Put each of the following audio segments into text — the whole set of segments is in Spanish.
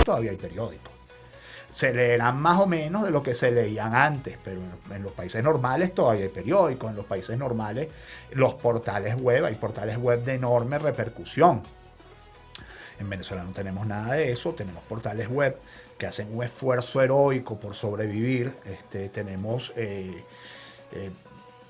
todavía hay periódicos. Se leerán más o menos de lo que se leían antes, pero en los países normales todavía hay periódicos. En los países normales, los portales web, hay portales web de enorme repercusión. En Venezuela no tenemos nada de eso, tenemos portales web que hacen un esfuerzo heroico por sobrevivir. Tenemos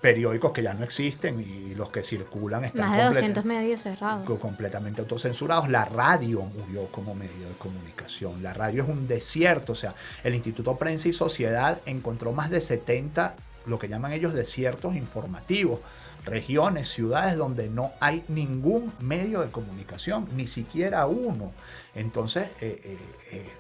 periódicos que ya no existen y los que circulan están más de 200 medios cerrados, completamente autocensurados. La radio murió como medio de comunicación. La radio es un desierto. O sea, el Instituto Prensa y Sociedad encontró más de 70, lo que llaman ellos desiertos informativos, regiones, ciudades donde no hay ningún medio de comunicación, ni siquiera uno. Entonces,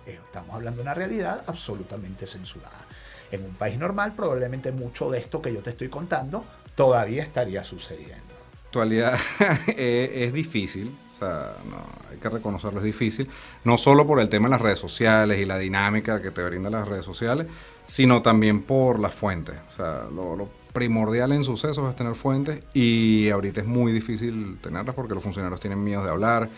estamos hablando de una realidad absolutamente censurada. En un país normal, probablemente mucho de esto que yo te estoy contando todavía estaría sucediendo. En actualidad es difícil, o sea, no, hay que reconocerlo, es difícil, no solo por el tema de las redes sociales y la dinámica que te brindan las redes sociales, sino también por las fuentes. O sea, lo primordial en sucesos es tener fuentes, y ahorita es muy difícil tenerlas porque los funcionarios tienen miedo de hablar.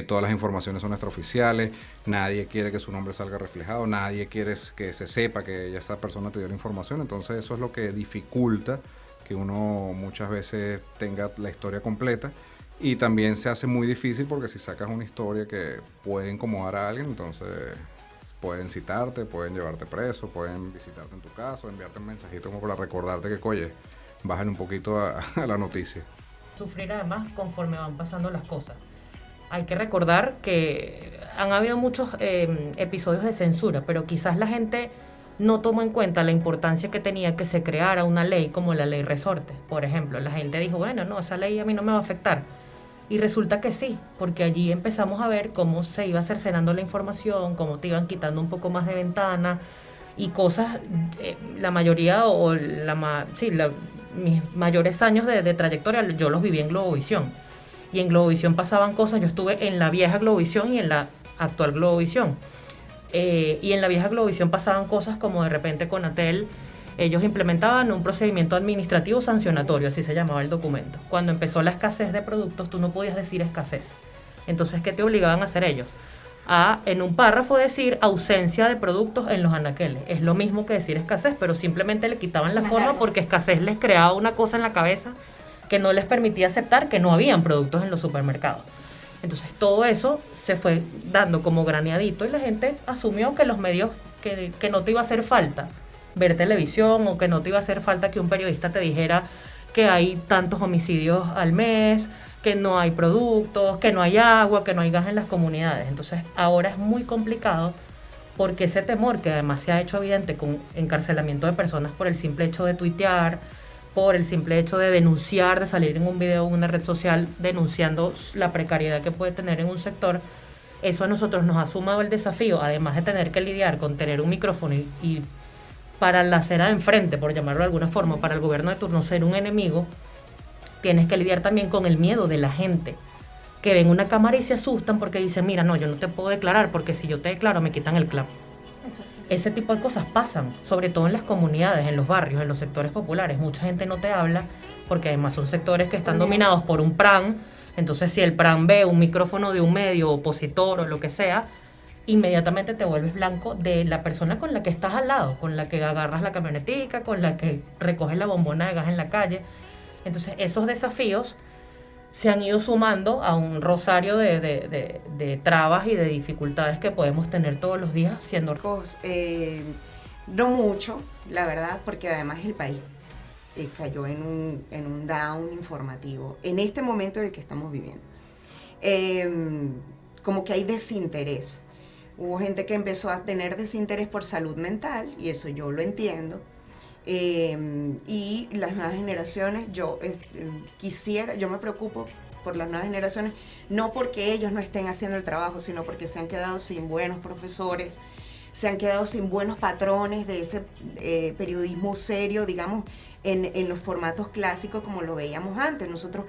Todas las informaciones son extraoficiales, nadie quiere que su nombre salga reflejado, nadie quiere que se sepa que esa persona te dio la información. Entonces eso es lo que dificulta que uno muchas veces tenga la historia completa, y también se hace muy difícil porque si sacas una historia que puede incomodar a alguien, entonces pueden citarte, pueden llevarte preso, pueden visitarte en tu casa, enviarte un mensajito como para recordarte que, oye, bájale un poquito a la noticia. Sufrir además conforme van pasando las cosas. Hay que recordar que han habido muchos episodios de censura, pero quizás la gente no tomó en cuenta la importancia que tenía que se creara una ley como la ley resorte. Por ejemplo, la gente dijo, bueno, no, esa ley a mí no me va a afectar. Y resulta que sí, porque allí empezamos a ver cómo se iba cercenando la información, cómo te iban quitando un poco más de ventana y cosas, la mayoría mis mayores años de trayectoria yo los viví en Globovisión. Y en Globovisión pasaban cosas, yo estuve en la vieja Globovisión y en la actual Globovisión. Y en la vieja Globovisión pasaban cosas como de repente con Atel, ellos implementaban un procedimiento administrativo sancionatorio, así se llamaba el documento. Cuando empezó la escasez de productos, tú no podías decir escasez. Entonces, ¿qué te obligaban a hacer ellos? A, en un párrafo, decir ausencia de productos en los anaqueles. Es lo mismo que decir escasez, pero simplemente le quitaban la forma porque escasez les creaba una cosa en la cabeza que no les permitía aceptar que no habían productos en los supermercados. Entonces, todo eso se fue dando como graneadito y la gente asumió que los medios, que no te iba a hacer falta ver televisión, o que no te iba a hacer falta que un periodista te dijera que hay tantos homicidios al mes, que no hay productos, que no hay agua, que no hay gas en las comunidades. Entonces ahora es muy complicado porque ese temor, que además se ha hecho evidente con encarcelamiento de personas por el simple hecho de tuitear, por el simple hecho de denunciar, de salir en un video en una red social denunciando la precariedad que puede tener en un sector, eso a nosotros nos ha sumado el desafío, además de tener que lidiar con tener un micrófono y para la acera de enfrente, por llamarlo de alguna forma, para el gobierno de turno ser un enemigo, tienes que lidiar también con el miedo de la gente, que ven una cámara y se asustan porque dicen, mira, no, yo no te puedo declarar porque si yo te declaro me quitan el CLAP. Exacto. Ese tipo de cosas pasan, sobre todo en las comunidades, en los barrios, en los sectores populares. Mucha gente no te habla porque además son sectores que están dominados por un PRAN. Entonces, si el PRAN ve un micrófono de un medio opositor o lo que sea, inmediatamente te vuelves blanco de la persona con la que estás al lado, con la que agarras la camionetica, con la que recoges la bombona de gas en la calle. Entonces, esos desafíos se han ido sumando a un rosario de trabas y de dificultades que podemos tener todos los días siendo... No mucho, la verdad, porque además el país cayó en un down informativo en este momento en el que estamos viviendo. Como que hay desinterés. Hubo gente que empezó a tener desinterés por salud mental, y eso yo lo entiendo. Y las nuevas generaciones, yo me preocupo por las nuevas generaciones, no porque ellos no estén haciendo el trabajo, sino porque se han quedado sin buenos profesores, se han quedado sin buenos patrones de ese periodismo serio, digamos, en los formatos clásicos como lo veíamos antes. Nosotros...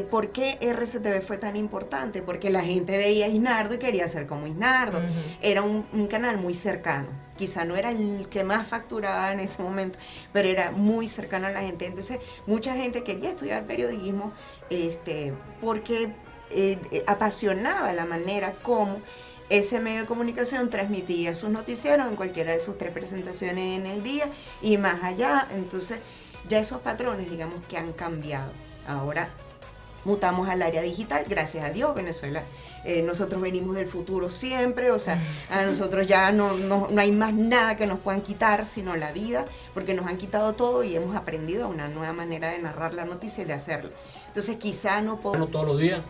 ¿Por qué RCTV fue tan importante? Porque la gente veía a Isnardo y quería ser como Isnardo. Uh-huh. Era un canal muy cercano. Quizá no era el que más facturaba en ese momento, pero era muy cercano a la gente. Entonces, mucha gente quería estudiar periodismo porque apasionaba la manera como ese medio de comunicación transmitía sus noticieros en cualquiera de sus 3 presentaciones en el día y más allá. Entonces ya esos patrones, digamos, que han cambiado. Ahora mutamos al área digital, gracias a Dios. Venezuela, nosotros venimos del futuro siempre, o sea, a nosotros ya no hay más nada que nos puedan quitar sino la vida, porque nos han quitado todo y hemos aprendido una nueva manera de narrar la noticia y de hacerlo. Entonces quizá no puedo... No todos los días,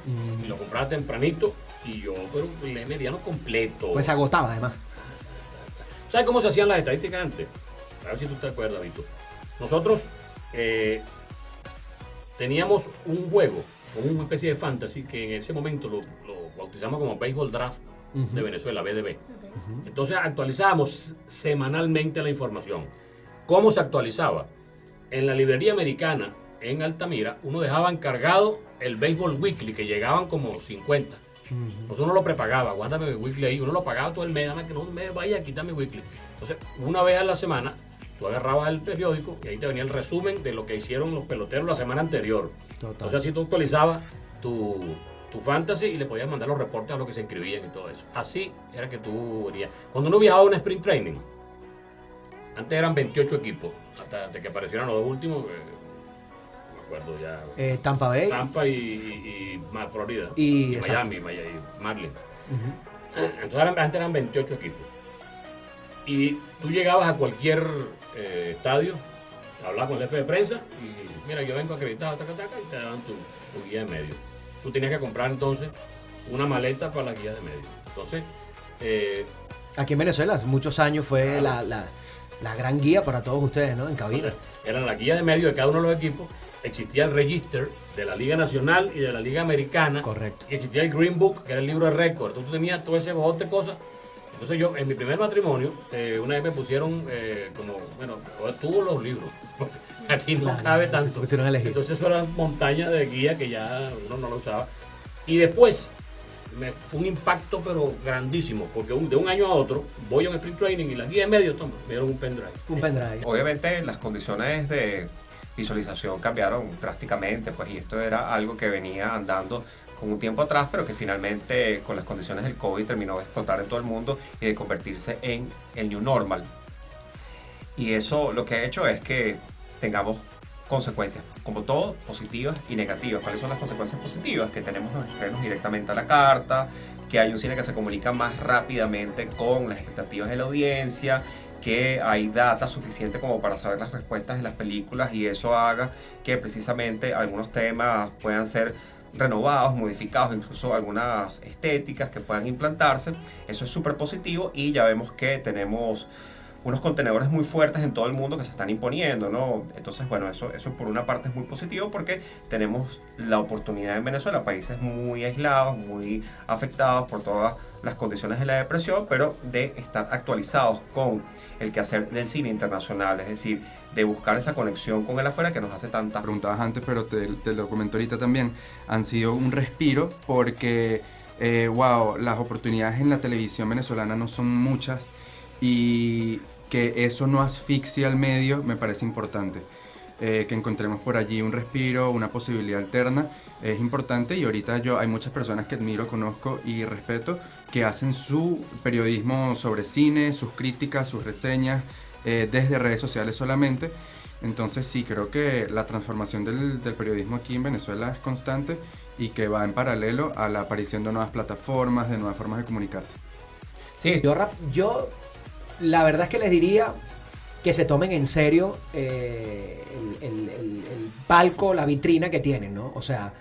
y lo compraba tempranito, y yo, pero el mediano completo. Pues se agotaba además. ¿Sabes cómo se hacían las estadísticas antes? A ver si tú te acuerdas, Vito. Nosotros teníamos un juego, como una especie de fantasy, que en ese momento lo bautizamos como Baseball Draft de Venezuela, BDB. Entonces actualizábamos semanalmente la información. ¿Cómo se actualizaba? En la librería americana, en Altamira, uno dejaba encargado el Baseball Weekly, que llegaban como 50. Entonces uno lo prepagaba, guárdame mi weekly ahí, uno lo pagaba todo el mes, dame que no me vaya a quitar mi weekly. Entonces, una vez a la semana, tú agarrabas el periódico y ahí te venía el resumen de lo que hicieron los peloteros la semana anterior. Total. Entonces así tú actualizabas tu fantasy y le podías mandar los reportes a los que se inscribían y todo eso. Así era que tú verías. Cuando uno viajaba a un sprint training, antes eran 28 equipos, hasta que aparecieron los dos últimos, acuerdo ya. Tampa Bay. Tampa y Florida. Y Miami, Marlins. Entonces antes eran 28 equipos. Y tú llegabas a cualquier estadio, hablabas con el jefe de prensa y mira, yo vengo acreditado, y te daban tu guía de medio. Tú tenías que comprar entonces una maleta para la guía de medio. Entonces, aquí en Venezuela, hace muchos años fue la gran guía para todos ustedes, ¿no? En cabina. Entonces, era la guía de medio de cada uno de los equipos. Existía el register de la Liga Nacional y de la Liga Americana. Correcto. Y existía el Green Book, que era el libro de récord. Entonces tú tenías todo ese bojote de cosas. Entonces yo, en mi primer matrimonio, una vez me pusieron como, bueno, tuvo los libros. Aquí no cabe tanto. Pusieron a elegir. Entonces eso eran montañas de guía que ya uno no lo usaba. Y después fue un impacto pero grandísimo, porque de un año a otro voy a un sprint training y la guía de medio, toma, me dieron un pendrive. Un pendrive. Obviamente las condiciones de visualización cambiaron drásticamente, pues, y esto era algo que venía andando con un tiempo atrás, pero que finalmente con las condiciones del COVID terminó de explotar en todo el mundo y de convertirse en el new normal. Y eso lo que ha hecho es que tengamos consecuencias, como todo, positivas y negativas. ¿Cuáles son las consecuencias positivas? Que tenemos los estrenos directamente a la carta, que hay un cine que se comunica más rápidamente con las expectativas de la audiencia, que hay data suficiente como para saber las respuestas de las películas y eso haga que precisamente algunos temas puedan ser renovados, modificados, incluso algunas estéticas que puedan implantarse. Eso es súper positivo y ya vemos que tenemos unos contenedores muy fuertes en todo el mundo que se están imponiendo, ¿no? Entonces, bueno, eso por una parte es muy positivo porque tenemos la oportunidad en Venezuela, países muy aislados, muy afectados por todas las condiciones de la depresión, pero de estar actualizados con el quehacer del cine internacional, es decir, de buscar esa conexión con el afuera que nos hace tanta... Preguntabas antes, pero te lo comento ahorita también, han sido un respiro porque, las oportunidades en la televisión venezolana no son muchas y que eso no asfixia al medio me parece importante. Que encontremos por allí un respiro, una posibilidad alterna, es importante y ahorita hay muchas personas que admiro, conozco y respeto que hacen su periodismo sobre cine, sus críticas, sus reseñas desde redes sociales solamente. Entonces sí, creo que la transformación del periodismo aquí en Venezuela es constante y que va en paralelo a la aparición de nuevas plataformas, de nuevas formas de comunicarse. Sí, yo la verdad es que les diría que se tomen en serio el palco, la vitrina que tienen, ¿no? O sea,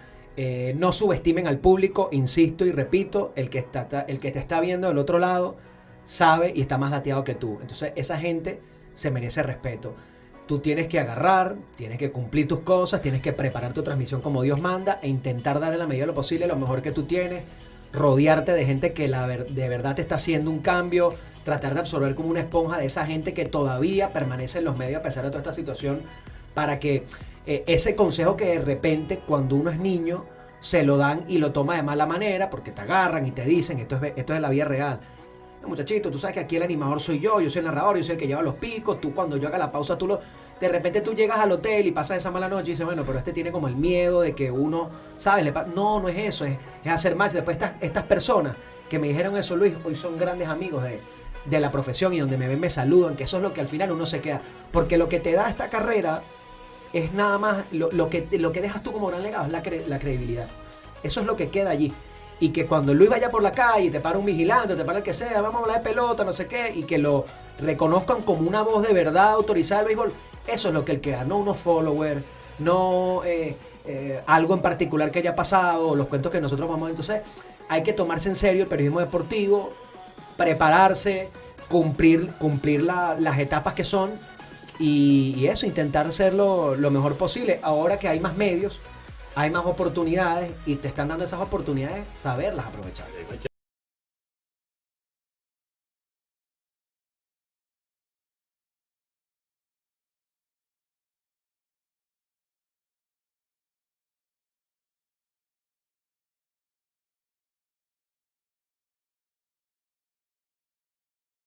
no subestimen al público, insisto y repito, el que te está viendo del otro lado sabe y está más dateado que tú. Entonces esa gente se merece respeto. Tú tienes que agarrar, tienes que cumplir tus cosas, tienes que preparar tu transmisión como Dios manda e intentar dar en la medida de lo posible lo mejor que tú tienes, rodearte de gente que de verdad te está haciendo un cambio, tratar de absorber como una esponja de esa gente que todavía permanece en los medios a pesar de toda esta situación, para que ese consejo que de repente cuando uno es niño se lo dan y lo toma de mala manera porque te agarran y te dicen esto es la vida real. Muchachito, tú sabes que aquí el animador soy yo soy el narrador, yo soy el que lleva los picos, tú cuando yo haga la pausa de repente tú llegas al hotel y pasas esa mala noche y dices, bueno, pero este tiene como el miedo de que uno, ¿sabes? No es eso, es hacer más. Después estas personas que me dijeron eso, Luis, hoy son grandes amigos de la profesión y donde me ven me saludan, que eso es lo que al final uno se queda. Porque lo que te da esta carrera es nada más, lo que dejas tú como gran legado es la credibilidad. Eso es lo que queda allí. Y que cuando Luis vaya por la calle y te para un vigilante, te para el que sea, vamos a hablar de pelota, no sé qué, y que lo reconozcan como una voz de verdad autorizada del béisbol, eso es lo que él queda, no unos followers, no algo en particular que haya pasado, los cuentos que nosotros vamos a... Entonces hay que tomarse en serio el periodismo deportivo, prepararse, cumplir las etapas que son y eso, intentar hacerlo lo mejor posible. Ahora que hay más medios, hay más oportunidades y te están dando esas oportunidades, saberlas aprovechar.